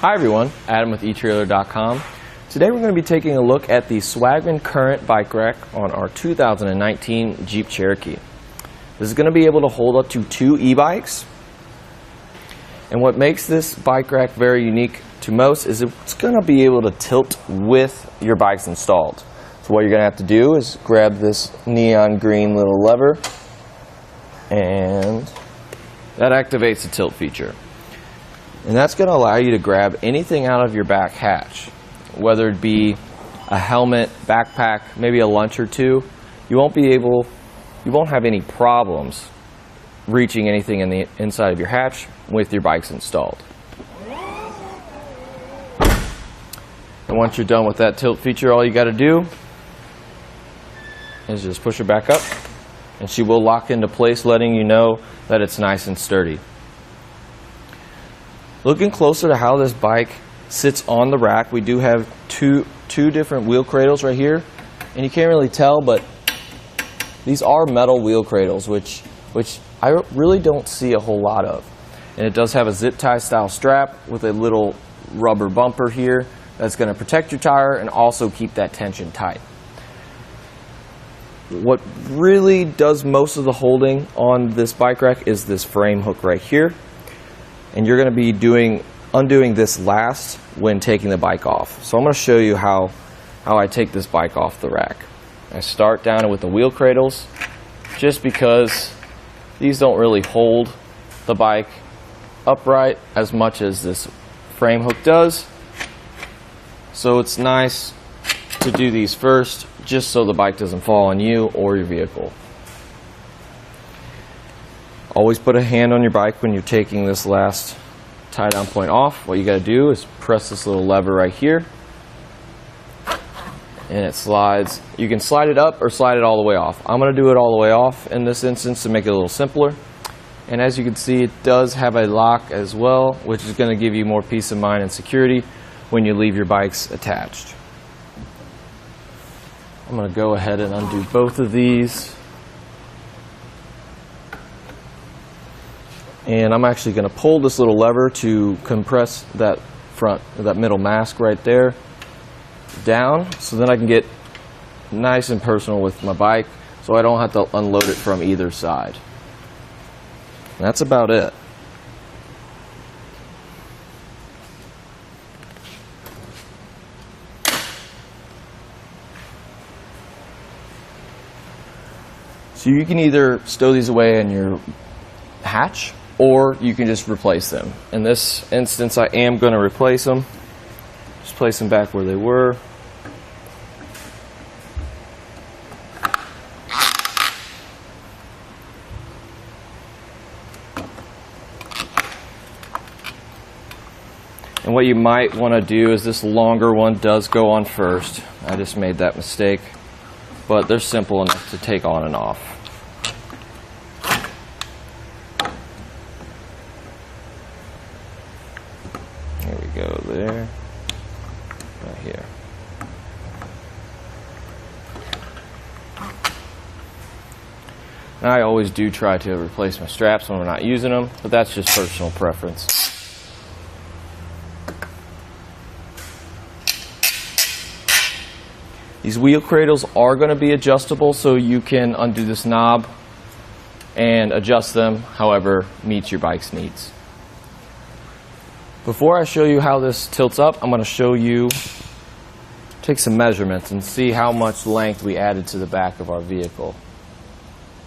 Hi everyone, Adam with etrailer.com. Today we're going to be taking a look at the Swagman Current Bike Rack on our 2019 Jeep Cherokee. This is going to be able to hold up to 2 e-bikes. And what makes this bike rack very unique to most is it's going to be able to tilt with your bikes installed. So what you're going to have to do is grab this neon green little lever, and that activates the tilt feature. And that's going to allow you to grab anything out of your back hatch, whether it be a helmet, backpack, maybe a lunch or two. You won't have any problems reaching anything in the inside of your hatch with your bikes installed. And once you're done with that tilt feature, all you got to do is just push her back up, and she will lock into place, letting you know that it's nice and sturdy. Looking closer to how this bike sits on the rack, we do have two different wheel cradles right here, and you can't really tell, but these are metal wheel cradles, which I really don't see a whole lot of. And it does have a zip tie style strap with a little rubber bumper here that's going to protect your tire and also keep that tension tight. What really does most of the holding on this bike rack is this frame hook right here. And you're going to be undoing this last when taking the bike off. So I'm going to show you how I take this bike off the rack. I start down with the wheel cradles, just because these don't really hold the bike upright as much as this frame hook does. So it's nice to do these first, just so the bike doesn't fall on you or your vehicle. Always put a hand on your bike when you're taking this last tie down point off. What you got to do is press this little lever right here, and it slides. You can slide it up or slide it all the way off. I'm going to do it all the way off in this instance to make it a little simpler. And as you can see, it does have a lock as well, which is going to give you more peace of mind and security when you leave your bikes attached. I'm going to go ahead and undo both of these. And I'm actually going to pull this little lever to compress that middle mask right there down, so then I can get nice and personal with my bike, so I don't have to unload it from either side. And that's about it. So you can either stow these away in your hatch, or you can just replace them. In this instance, I am going to replace them. Just place them back where they were. And what you might want to do is this longer one does go on first. I just made that mistake, but they're simple enough to take on and off. There we go, there, right here. Now, I always do try to replace my straps when we're not using them, but that's just personal preference. These wheel cradles are going to be adjustable, so you can undo this knob and adjust them however meets your bike's needs. Before I show you how this tilts up, I'm going to take some measurements and see how much length we added to the back of our vehicle.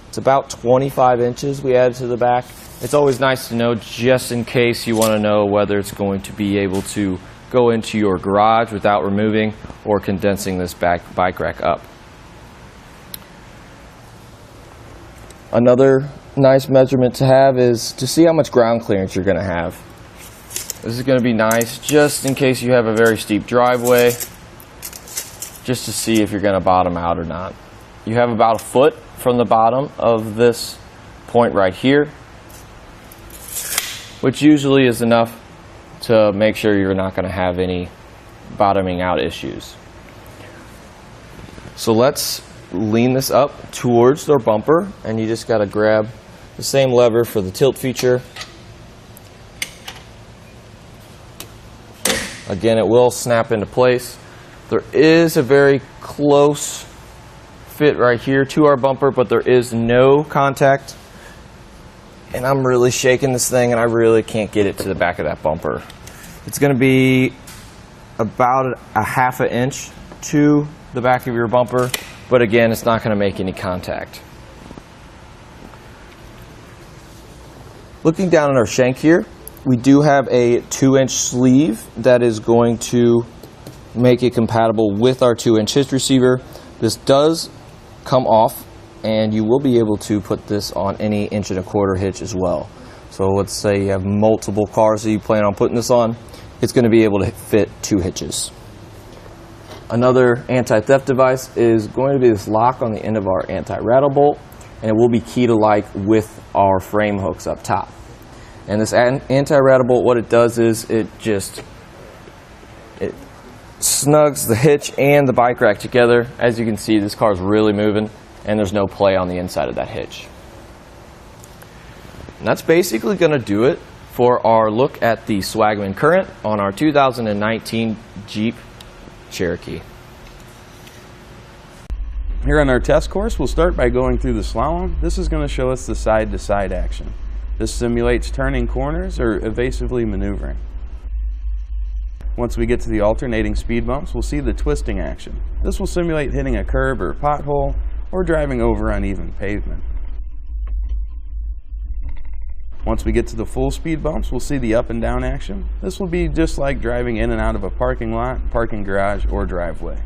It's about 25 inches we added to the back. It's always nice to know, just in case you want to know whether it's going to be able to go into your garage without removing or condensing this bike rack up. Another nice measurement to have is to see how much ground clearance you're going to have. This is going to be nice just in case you have a very steep driveway, just to see if you're going to bottom out or not. You have about a foot from the bottom of this point right here, which usually is enough to make sure you're not going to have any bottoming out issues. So let's lean this up towards the bumper, and you just got to grab the same lever for the tilt feature Again, it will snap into place. There is a very close fit right here to our bumper, but there is no contact. And I'm really shaking this thing, and I really can't get it to the back of that bumper. It's going to be about a half an inch to the back of your bumper, but again, it's not going to make any contact. Looking down at our shank here, we do have a 2-inch sleeve that is going to make it compatible with our 2-inch hitch receiver. This does come off, and you will be able to put this on any 1 1/4 hitch as well. So let's say you have multiple cars that you plan on putting this on, it's going to be able to fit 2 hitches. Another anti-theft device is going to be this lock on the end of our anti-rattle bolt, and it will be key to like with our frame hooks up top. And this anti-rattle bolt, what it does is it snugs the hitch and the bike rack together. As you can see, this car is really moving, and there's no play on the inside of that hitch. And that's basically going to do it for our look at the Swagman Current on our 2019 Jeep Cherokee. Here on our test course, we'll start by going through the slalom. This is going to show us the side-to-side action. This simulates turning corners or evasively maneuvering. Once we get to the alternating speed bumps, we'll see the twisting action. This will simulate hitting a curb or pothole or driving over uneven pavement. Once we get to the full speed bumps, we'll see the up and down action. This will be just like driving in and out of a parking lot, parking garage, or driveway.